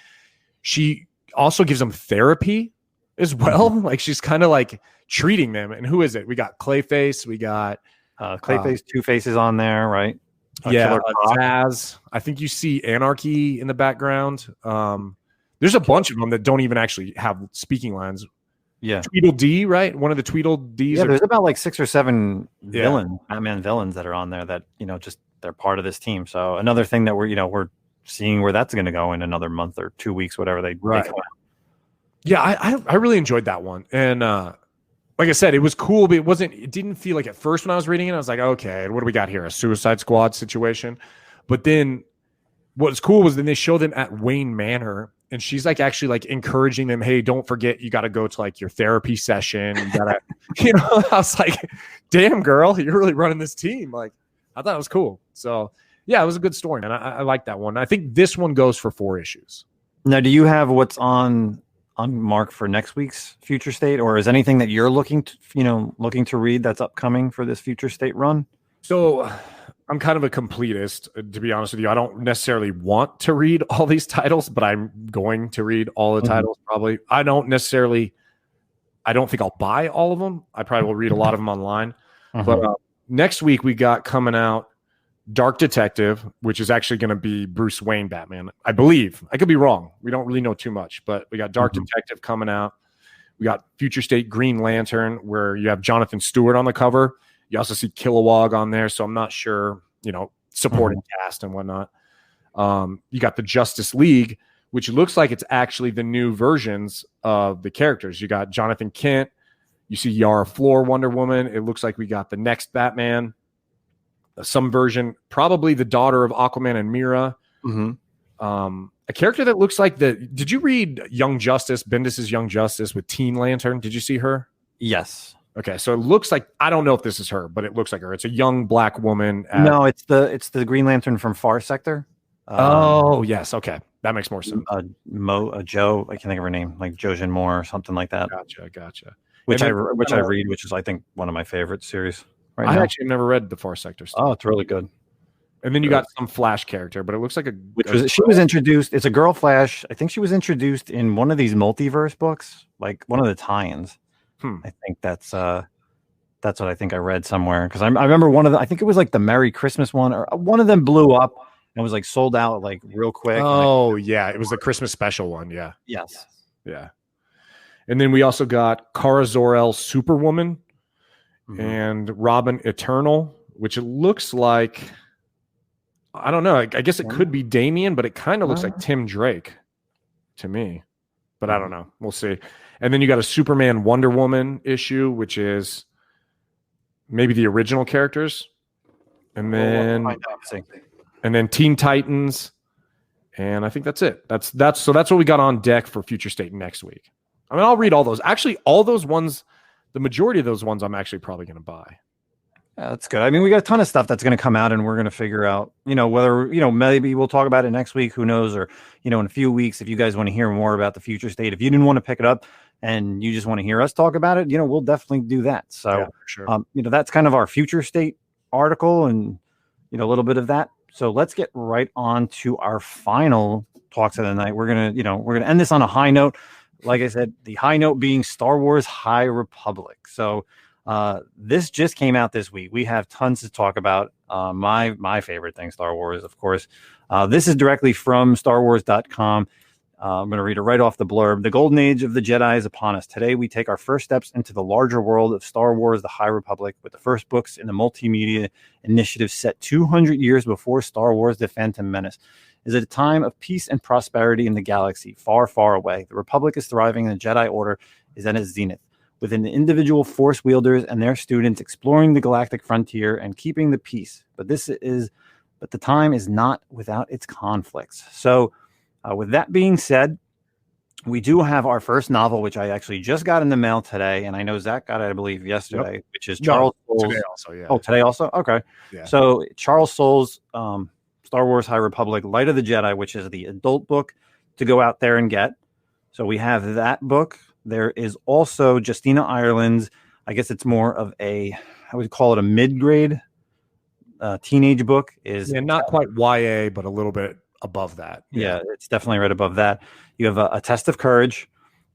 she also gives them therapy as well. Like she's kind of like treating them. And who is it? We got Clayface. We got Clayface, Two-Faces on there, right? Zaz. I think you see Anarchy in the background. There's a bunch of them that don't even actually have speaking lines. Yeah, Tweedledee, right? One of the Tweedledees. Yeah, there's about like 6 or 7 Batman villains that are on there that just they're part of this team. So another thing that we're seeing where that's going to go in another month or 2 weeks, whatever they come out. Yeah, I really enjoyed that one, and like I said, it was cool, but it didn't feel like at first when I was reading it, I was like, okay, what do we got here? A Suicide Squad situation. But then what was cool was then they show them at Wayne Manor, and she's like actually like encouraging them, hey, don't forget you got to go to like your therapy session. You gotta, I was like, damn girl, you're really running this team. Like, I thought it was cool. So yeah, it was a good story, man. I like that one. I think this one goes for 4 issues. Now, do you have what's on mark for next week's Future State, or is anything that you're looking to read that's upcoming for this Future State run? So I'm kind of a completist, to be honest with you. I don't necessarily want to read all these titles, but I'm going to read all the titles probably. I don't think I'll buy all of them. I probably will read a lot of them online. But next week we got coming out Dark Detective, which is actually going to be Bruce Wayne Batman, I believe. I could be wrong. We don't really know too much, but we got Dark Detective coming out. We got Future State Green Lantern, where you have Jonathan Stewart on the cover. You also see Kilowog on there, so I'm not sure, supporting cast and whatnot. You got the Justice League, which looks like it's actually the new versions of the characters. You got Jonathan Kent. You see Yara Flor, Wonder Woman. It looks like we got the next Batman. Some version, probably the daughter of Aquaman and Mira. I a character that looks like did you read Young Justice, Bendis's Young Justice with Teen Lantern? Did you see her? Yes. Okay, so it looks like, I don't know if this is her, but it looks like her. It's a young black woman. No, it's the Green Lantern from Far Sector. Yes. Okay, that makes more sense. Joe, I can't think of her name, like Jojin Moore or something like that. Gotcha. Which I read, which is I think one of my favorite series. Right I now. actually never read the Far Sector stuff. Oh, it's really good. And then you got some Flash character, but it looks like she was introduced. It's a girl Flash. I think she was introduced in one of these multiverse books, like one of the tie-ins. I think that's what I think I read somewhere, because I remember one of the, I think it was like the Merry Christmas one, or one of them blew up and was like sold out like real quick. Oh yeah, it was the Christmas special one. Yeah. Yes. Yeah. And then we also got Kara Zor-El Superwoman and Robin Eternal, which it looks like, I don't know. I guess it could be Damian, but it kind of looks like Tim Drake to me. But I don't know. We'll see. And then you got a Superman Wonder Woman issue, which is maybe the original characters. And then Teen Titans. And I think that's it. That's what we got on deck for Future State next week. I mean, I'll read all those. Actually, all those ones, the majority of those ones I'm actually probably going to buy. Yeah, that's good. I mean, we got a ton of stuff that's going to come out, and we're going to figure out, whether, maybe we'll talk about it next week, who knows, or, in a few weeks, if you guys want to hear more about the Future State, if you didn't want to pick it up and you just want to hear us talk about it, we'll definitely do that. So, yeah, for sure. That's kind of our Future State article and, a little bit of that. So let's get right on to our final talks of the night. We're going to end this on a high note. Like I said, the high note being Star Wars High Republic. So, this just came out this week. We have tons to talk about. My favorite thing, Star Wars, of course. This is directly from StarWars.com. I'm going to read it right off the blurb. The golden age of the Jedi is upon us. Today, we take our first steps into the larger world of Star Wars, the High Republic, with the first books in the multimedia initiative set 200 years before Star Wars, The Phantom Menace. Is it a time of peace and prosperity in the galaxy, far, far away? The Republic is thriving and the Jedi Order is at its zenith, within the individual force wielders and their students exploring the galactic frontier and keeping the peace. But the time is not without its conflicts. So with that being said, we do have our first novel, which I actually just got in the mail today. And I know Zach got it, I believe, yesterday, which is Charles Soule's. Today also, yeah. Oh, today also? Okay. Yeah. So Charles Soule's Star Wars High Republic, Light of the Jedi, which is the adult book to go out there and get. So we have that book. There is also Justina Ireland's, I guess it's more of I would call it a mid-grade teenage book. Not quite YA, but a little bit above that. Yeah, it's definitely right above that. You have a Test of Courage,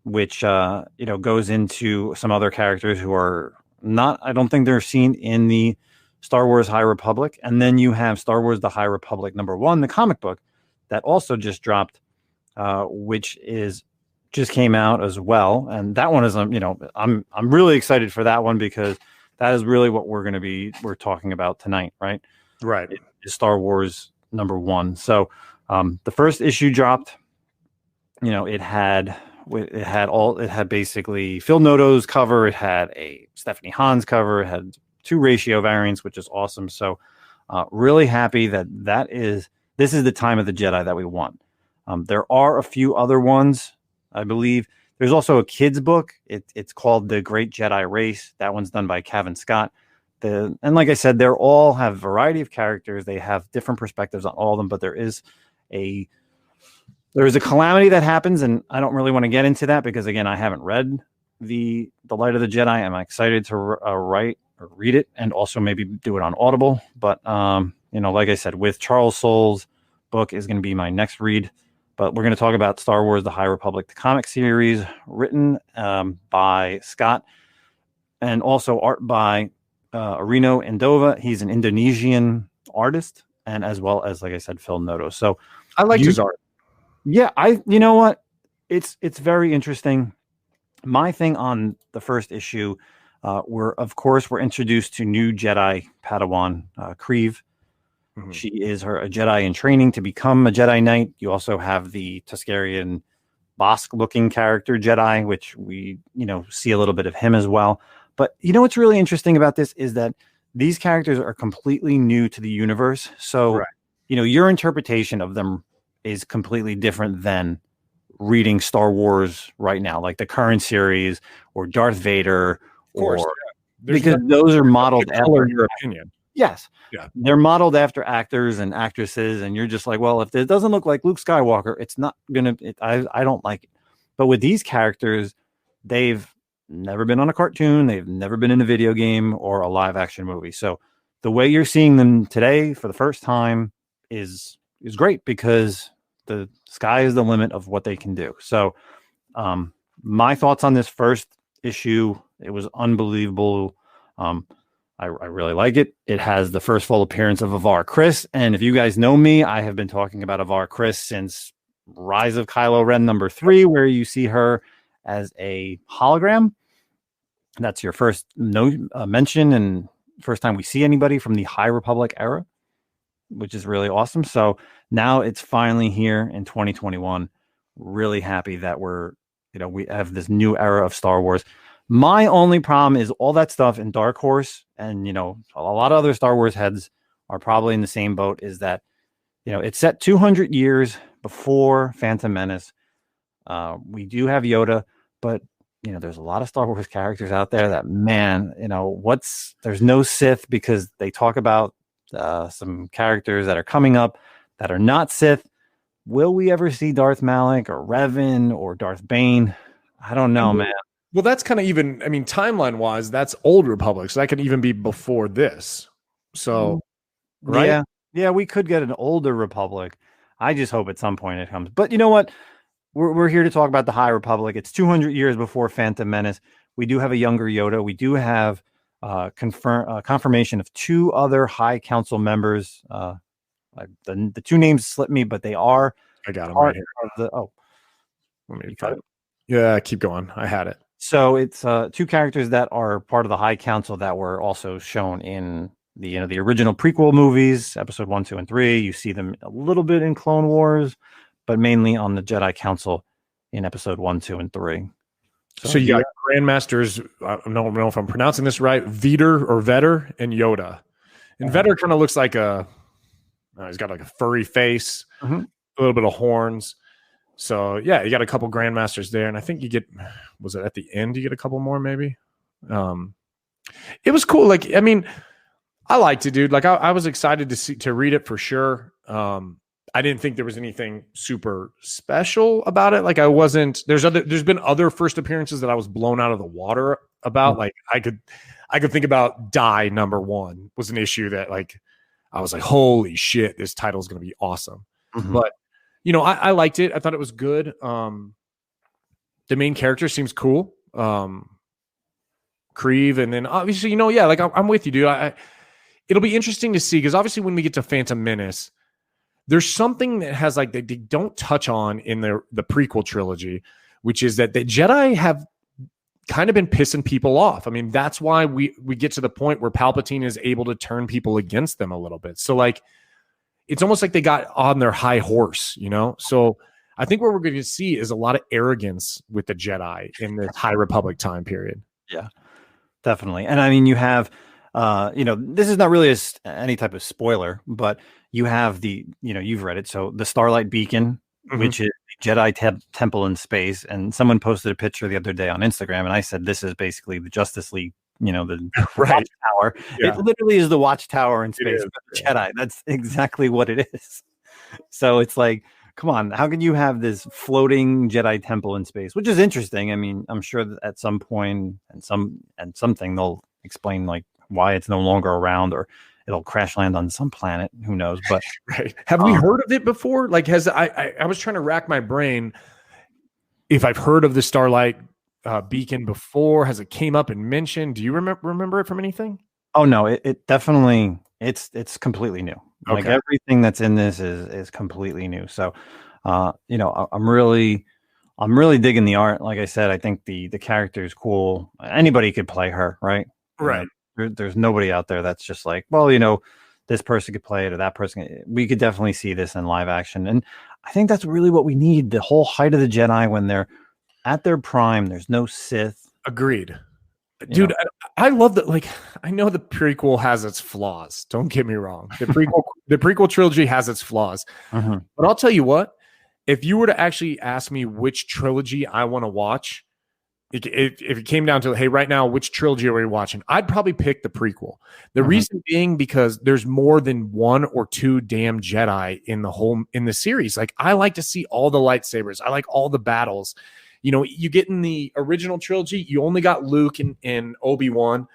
which goes into some other characters who are not, I don't think they're seen in the Star Wars High Republic. And then you have Star Wars The High Republic #1, the comic book that also just dropped, which just came out as well. And that one is, I'm really excited for that one, because that is really what we're talking about tonight, right? Right. It is Star Wars #1. So the first issue dropped, it had basically Phil Noto's cover. It had a Stephanie Hans cover. It had 2 ratio variants, which is awesome. So really happy this is the time of the Jedi that we want. There are a few other ones, I believe. There's also a kid's book. It's called The Great Jedi Race. That one's done by Kevin Scott. And like I said, they all have a variety of characters. They have different perspectives on all of them, but there is a calamity that happens, and I don't really want to get into that because, again, I haven't read the Light of the Jedi. I'm excited to write or read it, and also maybe do it on Audible. But like I said, with Charles Soule's book is going to be my next read. But we're going to talk about Star Wars: The High Republic, the comic series, written by Scott, and also art by Arino Endova. He's an Indonesian artist, and as well as, like I said, Phil Noto. So I like his art. Yeah, you know what? It's very interesting. My thing on the first issue, we're introduced to new Jedi Padawan, Kryve. Mm-hmm. She is a Jedi in training to become a Jedi Knight. You also have the Tuscarian Bosk-looking character Jedi, which we see a little bit of him as well. But what's really interesting about this is that these characters are completely new to the universe. So, right. Your interpretation of them is completely different than reading Star Wars right now, like the current series or Darth Vader, Of course, or yeah. because those are modeled color after your opinion. yes, Yeah. they're modeled after actors and actresses, and you're just like, well, if it doesn't look like Luke Skywalker, it's not gonna. I don't like it. But with these characters, they've never been on a cartoon, they've never been in a video game or a live action movie. So the way you're seeing them today for the first time is great, because the sky is the limit of what they can do. So my thoughts on this first issue, it was unbelievable. I really like it. It has the first full appearance of Avar Kriss. And if you guys know me, I have been talking about Avar Kriss since Rise of Kylo Ren #3, where you see her as a hologram. That's your first mention and first time we see anybody from the High Republic era, which is really awesome. So now it's finally here in 2021. Really happy that we have this new era of Star Wars. My only problem is all that stuff in Dark Horse, and a lot of other Star Wars heads are probably in the same boat, is that it's set 200 years before Phantom Menace. We do have Yoda, but there's a lot of Star Wars characters out there that, man, there's no Sith, because they talk about some characters that are coming up that are not Sith. Will we ever see Darth Malak or Revan or Darth Bane? I don't know, man. Well, that's kind of even, I mean, timeline wise, that's Old Republic. So that could even be before this. So, right? Yeah, we could get an older Republic. I just hope at some point it comes. But you know what? We're here to talk about the High Republic. It's 200 years before Phantom Menace. We do have a younger Yoda. We do have confirmation of 2 other High Council members. The 2 names slip me, but they are. I got them right here. Let me cut it. Yeah, keep going. I had it. So it's 2 characters that are part of the High Council that were also shown in the the original prequel movies, episode 1, 2, and 3. You see them a little bit in Clone Wars, but mainly on the Jedi Council in episode 1, 2, and 3. So you got Grandmasters. I don't know if I'm pronouncing this right. Vetter and Yoda. And Vetter kind of looks like he's got like a furry face, a little bit of horns. So yeah, you got a couple Grandmasters there, and I think you get, was it at the end you get a couple more maybe? It was cool. Like, I mean, I liked it, dude. Like I was excited to read it for sure. I didn't think there was anything super special about it. Like there's been other first appearances that I was blown out of the water about. Like I could think about Die #1 was an issue that like I was like, holy shit, this title is going to be awesome. But I liked it. I thought it was good. The main character seems cool. Kryve, and then obviously, like I'm with you, dude. It'll be interesting to see, because obviously when we get to Phantom Menace, there's something that has like they don't touch on in the prequel trilogy, which is that the Jedi have kind of been pissing people off. I mean, that's why we get to the point where Palpatine is able to turn people against them a little bit. So like, it's almost like they got on their high horse, So I think what we're going to see is a lot of arrogance with the Jedi in the High Republic time period. Yeah, definitely. And I mean, you have, this is not really any type of spoiler, but you have you've read it. So the Starlight Beacon, which is a Jedi temple in space. And someone posted a picture the other day on Instagram, and I said, this is basically the Justice League, the Watchtower. Yeah. It literally is the Watchtower in space for the Jedi. That's exactly what it is. So it's like, come on, how can you have this floating Jedi temple in space? Which is interesting. I mean, I'm sure that at some point and something they'll explain like why it's no longer around, or it'll crash land on some planet. Who knows? But right. Have we heard of it before? Like, I was trying to rack my brain if I've heard of the Starlight Beacon before. Has it came up and mentioned? Do you remember it from anything? Oh no, it definitely it's completely new. Okay. Like everything that's in this is completely new. So, I'm really digging the art. Like I said, I think the character is cool. Anybody could play her, right? Right. There's nobody out there that's just like, well, this person could play it or that person. We could definitely see this in live action. And I think that's really what we need. The whole height of the Jedi when they're at their prime, there's no Sith. Agreed. Dude, I love that. Like, I know the prequel has its flaws. Don't get me wrong. The prequel trilogy has its flaws. But I'll tell you what, if you were to actually ask me which trilogy I want to watch, if it came down to, hey, right now, which trilogy are we watching? I'd probably pick the prequel. The reason being because there's more than one or two damn Jedi in the series. Like, I like to see all the lightsabers. I like all the battles. You know, you get in the original trilogy, you only got Luke and Obi-Wan,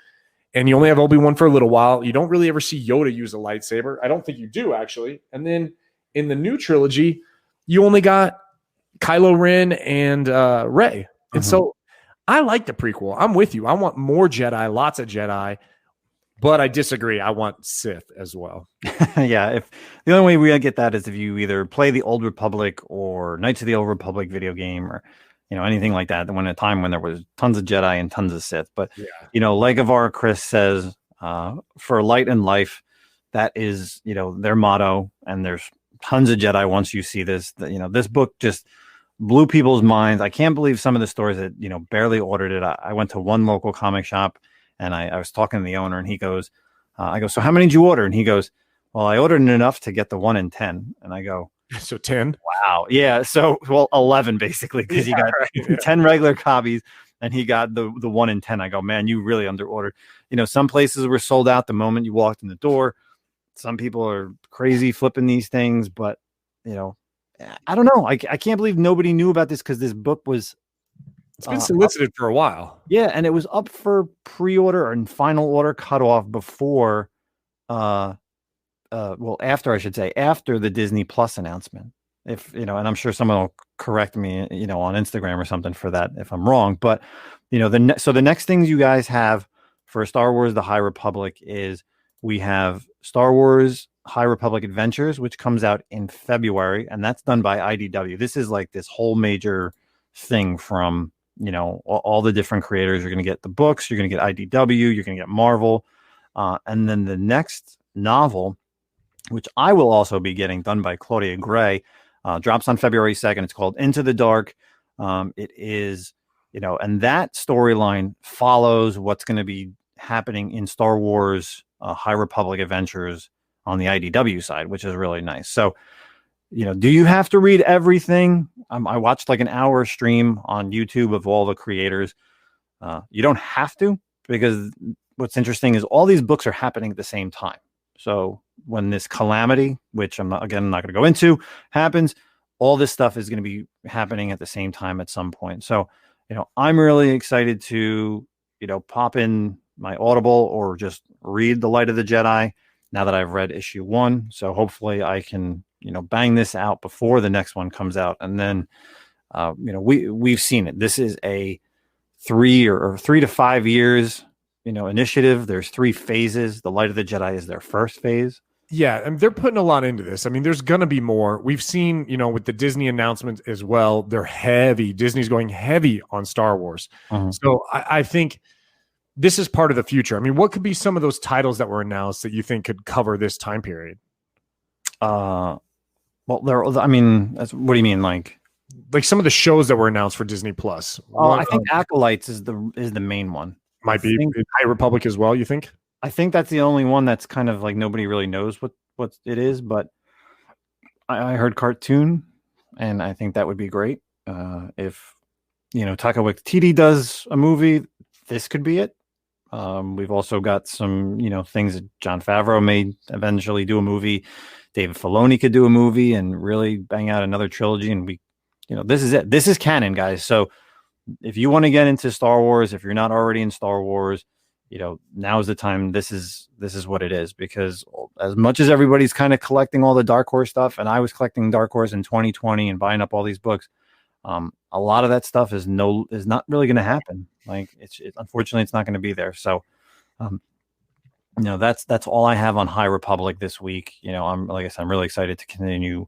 and you only have Obi-Wan for a little while. You don't really ever see Yoda use a lightsaber. I don't think you do, actually. And then in the new trilogy, you only got Kylo Ren and Rey. And so I like the prequel. I'm with you. I want more Jedi, lots of Jedi, but I disagree. I want Sith as well. Yeah, if the only way we get that is if you either play the Old Republic or Knights of the Old Republic video game, or anything like that. When a time when there was tons of Jedi and tons of Sith, but Legavar Chris says, for light and life, that is their motto, and there's tons of Jedi. Once you see this, this book just blew people's minds. I can't believe some of the stores that barely ordered it. I went to one local comic shop, and I was talking to the owner, and he goes, I go, so how many did you order? And he goes, well, I ordered enough to get the 1 in 10. And I go, so 10. Wow. Yeah. So 11 basically, because he got 10 regular copies and he got the 1 in 10. I go, man, you really under ordered. Some places were sold out the moment you walked in the door. Some people are crazy flipping these things, but I don't know. I can't believe nobody knew about this, because this book was, it's been solicited for a while. Yeah, and it was up for pre-order and final order cutoff before, after, I should say, after the Disney Plus announcement. If and I'm sure someone will correct me, on Instagram or something for that if I'm wrong. But so the next things you guys have for Star Wars: The High Republic is we have Star Wars High Republic Adventures, which comes out in February, and that's done by IDW. This is like this whole major thing from all the different creators. You're going to get the books, you're going to get IDW, you're going to get Marvel, and then the next novel, which I will also be getting, done by Claudia Gray, drops on February 2nd. It's called Into the Dark. It is, and that storyline follows what's going to be happening in Star Wars High Republic Adventures on the IDW side, which is really nice. So, do you have to read everything? I watched like an hour stream on YouTube of all the creators. You don't have to, because what's interesting is all these books are happening at the same time. So when this calamity, which I'm not going to go into, happens, all this stuff is going to be happening at the same time at some point. So, I'm really excited to, pop in my Audible or just read The Light of the Jedi now that I've read issue 1. So hopefully I can, bang this out before the next one comes out. And then, we've seen it. This is a 3 to 5 years, initiative. There's 3 phases. The Light of the Jedi is their first phase. Yeah, and they're putting a lot into this. I mean, there's going to be more. We've seen, with the Disney announcements as well, they're heavy. Disney's going heavy on Star Wars. So I think this is part of the future. I mean, what could be some of those titles that were announced that you think could cover this time period? Well, what do you mean? Like some of the shows that were announced for Disney Plus. I think Acolytes is the main one. Might be High Republic as well, you think? I think that's the only one that's kind of like nobody really knows what it is, but I heard cartoon, and I think that would be great. If Taika Waititi does a movie, this could be it. We've also got some things that Jon Favreau may eventually do a movie. David Filoni could do a movie and really bang out another trilogy, and this is it. This is canon, guys. So if you want to get into Star Wars, if you're not already in Star Wars, now's the time. This is what it is, because as much as everybody's kind of collecting all the Dark Horse stuff, and I was collecting Dark Horse in 2020 and buying up all these books, a lot of that stuff is not really going to happen. Like unfortunately, it's not going to be there. So, that's all I have on High Republic this week. I'm really excited to continue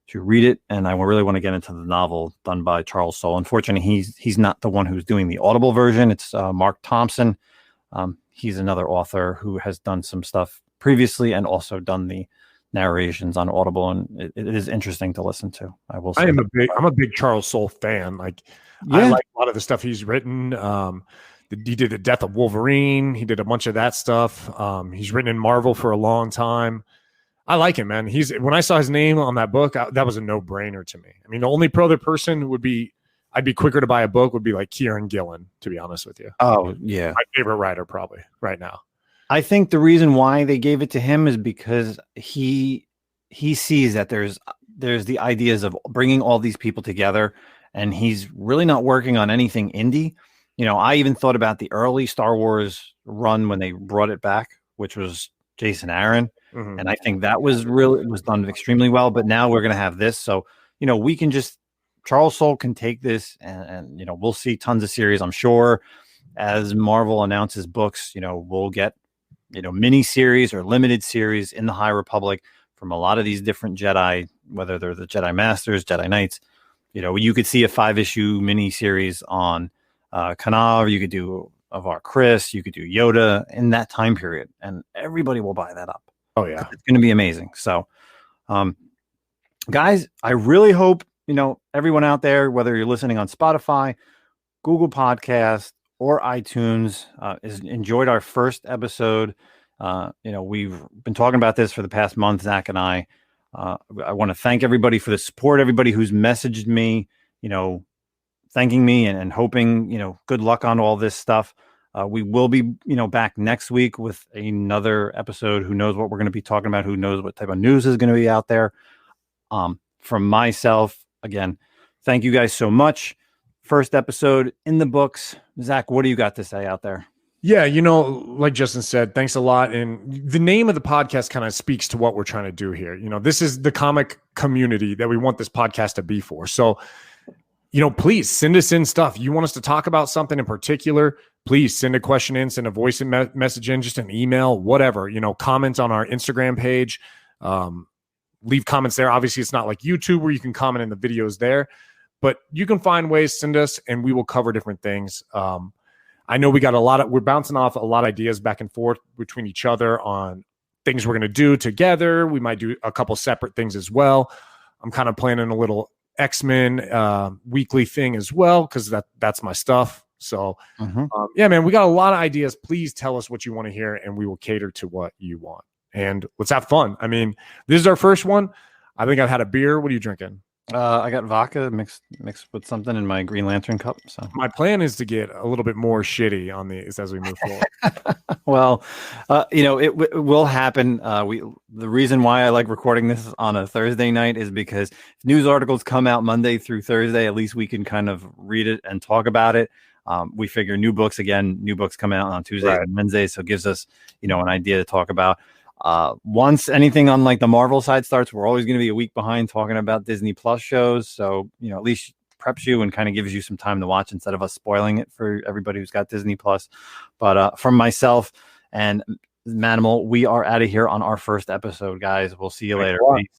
to read it, and I really want to get into the novel done by Charles Soule. Unfortunately, he's not the one who's doing the Audible version. It's Mark Thompson. He's another author who has done some stuff previously and also done the narrations on Audible, and it is interesting to listen to. I will say. I'm a big Charles Soule fan. I like a lot of the stuff he's written. He did The Death of Wolverine. He did a bunch of that stuff. He's written in Marvel for a long time. I like him, man. When I saw his name on that book, that was a no-brainer to me. I mean, the only other person I'd be quicker to buy a book would be like Kieran Gillen, to be honest with you. Oh, yeah. My favorite writer probably right now. I think the reason why they gave it to him is because he sees that there's the ideas of bringing all these people together, and he's really not working on anything indie. You know, I even thought about the early Star Wars run when they brought it back, which was Jason Aaron. Mm-hmm. And I think that was done extremely well. But now we're going to have this. So, you know, we can just, Charles Soule can take this and, you know, we'll see tons of series. I'm sure as Marvel announces books, you know, we'll get, you know, mini series or limited series in the High Republic from a lot of these different Jedi, whether they're the Jedi Masters, Jedi Knights. You know, you could see a 5-issue mini series on Kana, or you could do Avar Kriss, you could do Yoda in that time period, and everybody will buy that up. Oh yeah, it's going to be amazing. So, guys, I really hope, you know, everyone out there, whether you're listening on Spotify, Google Podcast, or iTunes, is enjoyed our first episode. You know, we've been talking about this for the past month, Zach and I. I want to thank everybody for the support, everybody who's messaged me, you know, thanking me and hoping, you know, good luck on all this stuff. We will be, you know, back next week with another episode. Who knows what we're going to be talking about? Who knows what type of news is going to be out there? From myself, again, thank you guys so much. First episode in the books. Zach, what do you got to say out there? Yeah, you know, like Justin said, thanks a lot. And the name of the podcast kind of speaks to what we're trying to do here. You know, this is the comic community that we want this podcast to be for. So, you know, please send us in stuff. You want us to talk about something in particular, please send a question in, send a voice message in, just an email, whatever, you know, comment on our Instagram page. Leave comments there. Obviously, it's not like YouTube where you can comment in the videos there, but you can find ways, send us, and we will cover different things. I know we got we're bouncing off a lot of ideas back and forth between each other on things we're going to do together. We might do a couple separate things as well. I'm kind of planning a little X-Men weekly thing as well, because that's my stuff. So yeah, man, we got a lot of ideas. Please tell us what you want to hear, and we will cater to what you want. And let's have fun. I mean, this is our first one. I think I've had a beer. What are you drinking? I got vodka mixed with something in my Green Lantern cup. So my plan is to get a little bit more shitty on these as we move forward. Well, you know, it will happen. The reason why I like recording this on a Thursday night is because if news articles come out Monday through Thursday, at least we can kind of read it and talk about it. We figure new books come out on Tuesdays and Wednesdays, so it gives us, you know, an idea to talk about. Once anything on like the Marvel side starts, we're always going to be a week behind talking about Disney Plus shows. So, you know, at least preps you and kind of gives you some time to watch instead of us spoiling it for everybody who's got Disney Plus. But from myself and Manimal, we are out of here on our first episode, guys. We'll see you later. Peace.